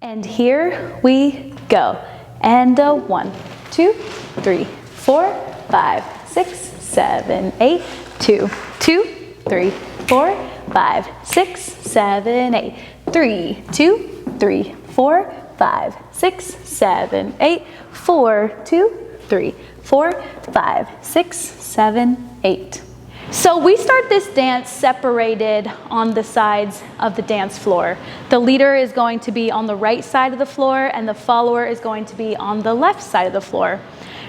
And here we go. And 1, 2, 3, 4, 5, 6, 7, 8, 2, 2, 3, 4, 5, 6, 7, 8, 3, 2, 3, 4, 5, 6, 7, 8, 4, 2, 3, 4, 5, 6, 7, 8. So we start this dance separated on the sides of the dance floor. The leader is going to be on the right side of the floor and the follower is going to be on the left side of the floor.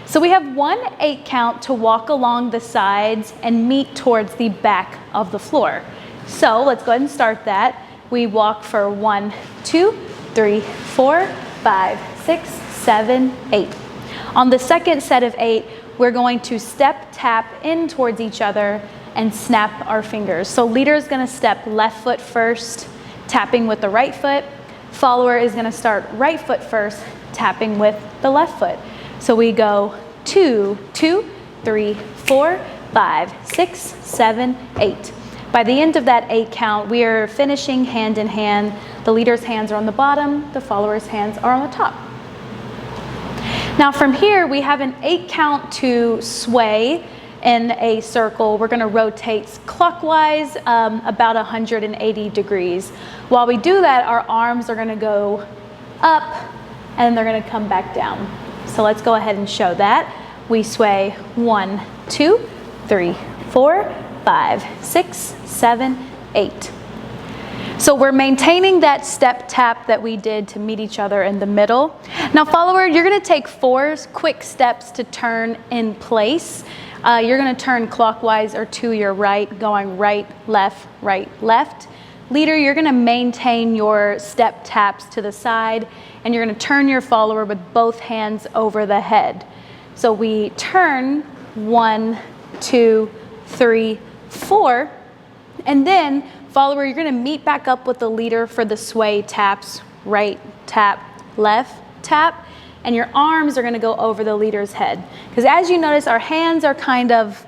So we have 1 8 count to walk along the sides and meet towards the back of the floor. So let's go ahead and start that. We walk for 1, 2, 3, 4, 5, 6, 7, 8. On the second set of 8, we're going to step tap in towards each other and snap our fingers. So leader is going to step left foot first, tapping with the right foot. Follower is going to start right foot first, tapping with the left foot. So we go 2, 2, 3, 4, 5, 6, 7, 8. By the end of that 8 count, we are finishing hand in hand. The leader's hands are on the bottom, the follower's hands are on the top. Now from here, we have an 8 count to sway in a circle. We're gonna rotate clockwise about 180 degrees. While we do that, our arms are gonna go up and they're gonna come back down. So let's go ahead and show that. We sway 1, 2, 3, 4, 5, 6, 7, 8. So we're maintaining that step tap that we did to meet each other in the middle. Now follower, you're gonna take 4 quick steps to turn in place. You're gonna turn clockwise or to your right, going right, left, right, left. Leader, you're gonna maintain your step taps to the side and you're gonna turn your follower with both hands over the head. So we turn 1, 2, 3, 4, and then follower, you're gonna meet back up with the leader for the sway taps, right tap, left tap, and your arms are gonna go over the leader's head. Because as you notice, our hands are kind of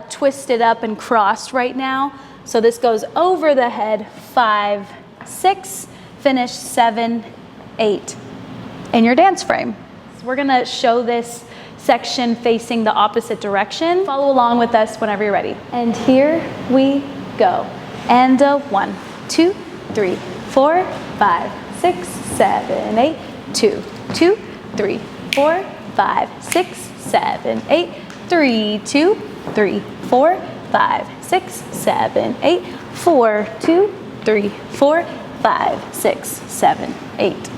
twisted up and crossed right now. So this goes over the head, 5, 6, finish 7, 8 in your dance frame. So we're gonna show this section facing the opposite direction. Follow along with us whenever you're ready. And here we go. And 1, 2, 3, 4, 5, 6, 7, 8, 2, 2, 3, 4, 5, 6, 7, 8, 3, 2, 3, 4, 5, 6, 7, 8, 4, 2, 3, 4, 5, 6, 7, 8.